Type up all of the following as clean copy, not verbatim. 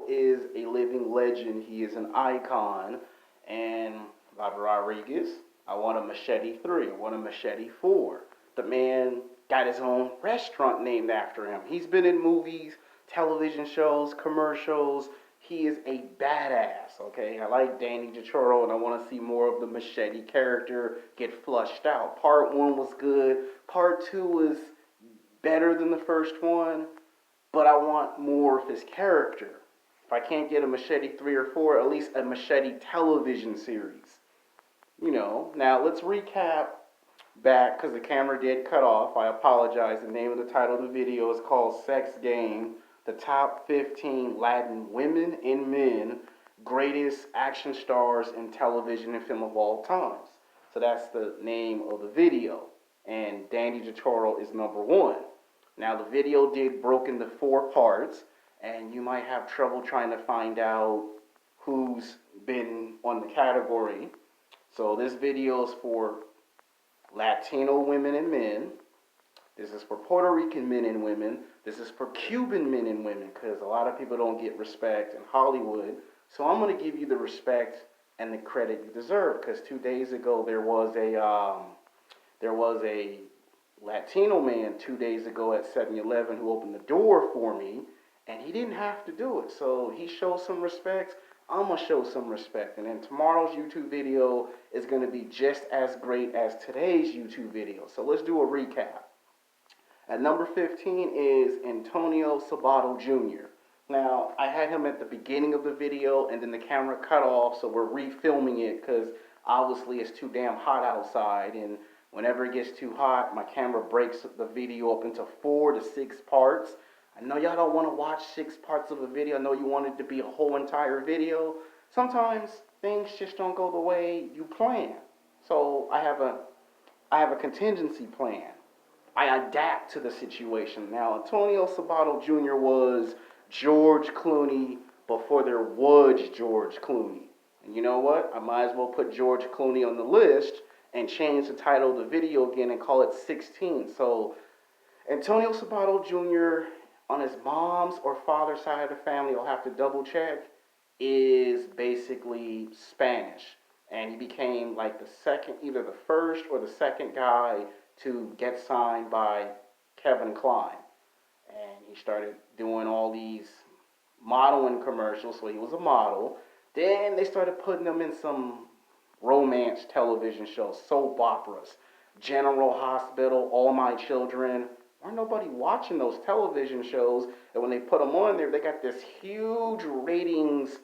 is a living legend. He is an icon. And Robert Rodriguez, I want a Machete 3. I want a Machete 4. The man got his own restaurant named after him. He's been in movies, television shows, commercials. He is a badass, okay? I like Danny DeToro, and I want to see more of the Machete character get flushed out. Part 1 was good. Part 2 was better than the first one, but I want more of his character. If I can't get a Machete 3 or 4, at least a Machete television series. Now let's recap back because the camera did cut off. I apologize. The name of the title of the video is called Sex Game, the top 15 Latin women and men greatest action stars in television and film of all times. So that's the name of the video. And Danny DeToro is number one. Now the video did broke into 4 parts, and you might have trouble trying to find out who's been on the category. So this video is for Latino women and men. This is for Puerto Rican men and women. This is for Cuban men and women, because a lot of people don't get respect in Hollywood. So I'm going to give you the respect and the credit you deserve, because 2 days ago there was a Latino man 2 days ago at 7-Eleven who opened the door for me, and he didn't have to do it. So he showed some respect. I'm going to show some respect. And then tomorrow's YouTube video is going to be just as great as today's YouTube video. So let's do a recap. At number 15 is Antonio Sabato Jr. Now, I had him at the beginning of the video, and then the camera cut off, so we're refilming it because obviously it's too damn hot outside, and whenever it gets too hot, my camera breaks the video up into 4 to 6 parts. I know y'all don't want to watch 6 parts of a video. I know you want it to be a whole entire video. Sometimes things just don't go the way you plan. So I have a contingency plan. I adapt to the situation. Now, Antonio Sabato Jr. was George Clooney before there was George Clooney. And you know what? I might as well put George Clooney on the list and change the title of the video again and call it 16. So Antonio Sabato Jr. on his mom's or father's side of the family, I'll have to double check, is basically Spanish. And he became like the second, either the first or the second guy to get signed by Kevin Kline. And he started doing all these modeling commercials, so he was a model. Then they started putting him in some romance television shows, soap operas, General Hospital, All My Children. Weren't nobody watching those television shows, and when they put them on there, they got this huge ratings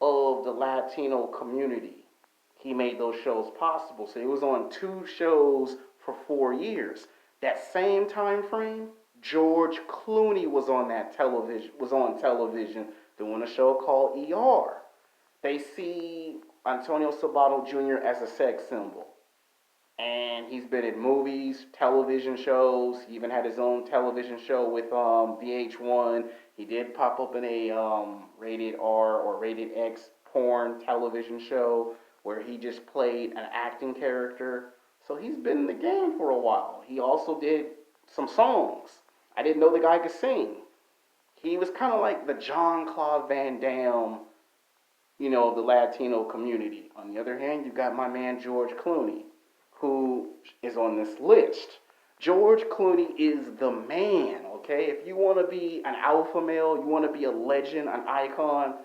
of the Latino community. He made those shows possible. So he was on 2 shows for 4 years. That same time frame, George Clooney was on television doing a show called ER. They see Antonio Sabato Jr. as a sex symbol. And he's been in movies, television shows. He even had his own television show with VH1. He did pop up in a rated R or rated X porn television show where he just played an acting character. So he's been in the game for a while. He also did some songs. I didn't know the guy could sing. He was kind of like the Jean-Claude Van Damme, the Latino community. On the other hand, you got my man George Clooney, who is on this list. George Clooney is the man, okay? If you want to be an alpha male, you want to be a legend, an icon,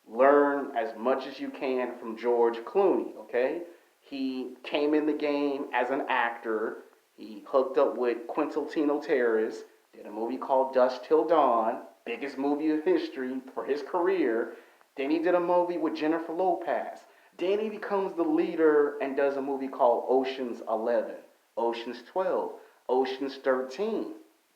learn as much as you can from George Clooney, okay? He came in the game as an actor. He hooked up with Quentin Terrace, did a movie called Dusk Till Dawn, biggest movie of history for his career. Then he did a movie with Jennifer Lopez. Then he becomes the leader and does a movie called Ocean's 11, Ocean's 12, Ocean's 13.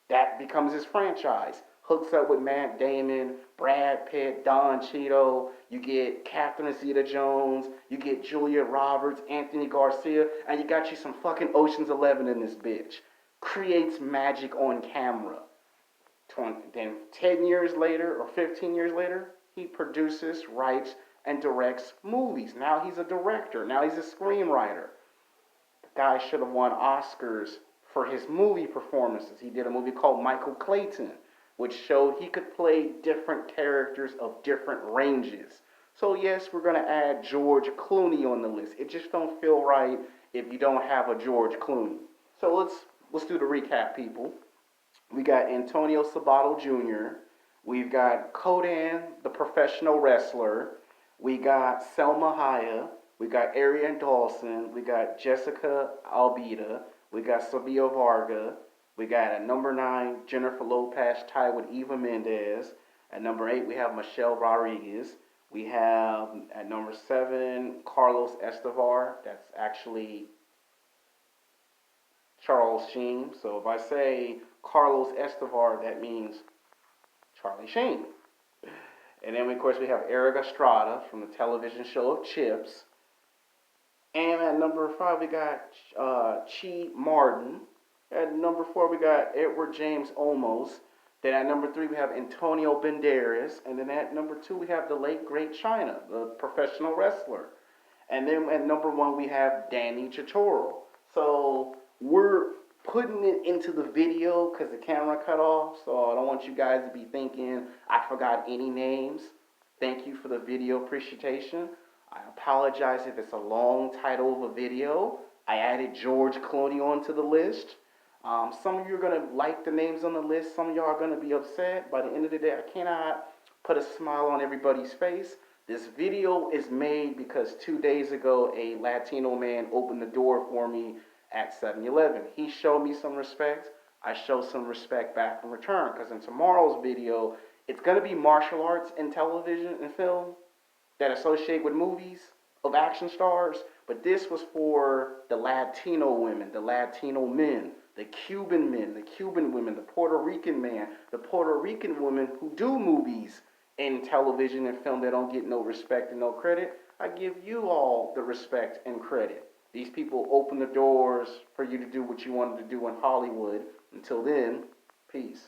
That becomes his franchise. Hooks up with Matt Damon, Brad Pitt, Don Cheadle. You get Catherine Zeta-Jones. You get Julia Roberts, Anthony Garcia. And you got you some fucking Ocean's 11 in this bitch. Creates magic on camera. Then 10 years later or 15 years later, he produces, writes, and directs movies. Now he's a director. Now he's a screenwriter. The guy should have won Oscars for his movie performances. He did a movie called Michael Clayton. which showed he could play different characters of different ranges. So yes, we're gonna add George Clooney on the list. It just don't feel right if you don't have a George Clooney. So let's do the recap, people. We got Antonio Sabato Jr. We've got Codan, the professional wrestler. We got Selma Hayek. We got Arian Dawson. We got Jessica Almeida. We got Sylvia Varga. We got at number 9, Jennifer Lopez tied with Eva Mendes. At number 8, we have Michelle Rodriguez. We have at number 7, Carlos Estevar. That's actually Charles Sheen. So if I say Carlos Estevar, that means Charlie Sheen. And then, of course, we have Eric Estrada from the television show of Chips. And at number 5, we got Chi Martin. At number 4, we got Edward James Olmos. Then at number 3, we have Antonio Banderas. And then at number 2, we have the late, great China, the professional wrestler. And then at number 1, we have Danny Chitoro. So we're putting it into the video because the camera cut off. So I don't want you guys to be thinking I forgot any names. Thank you for the video appreciation. I apologize if it's a long title of a video. I added George Clooney onto the list. Some of you are going to like the names on the list. Some of y'all are going to be upset. By the end of the day, I cannot put a smile on everybody's face. This video is made because 2 days ago, a Latino man opened the door for me at 7-Eleven. He showed me some respect. I show some respect back in return. Because in tomorrow's video, it's going to be martial arts and television and film that associate with movies of action stars. But this was for the Latino women, the Latino men, the Cuban men, the Cuban women, the Puerto Rican man, the Puerto Rican women who do movies and television and film that don't get no respect and no credit. I give you all the respect and credit. These people open the doors for you to do what you wanted to do in Hollywood. Until then, peace.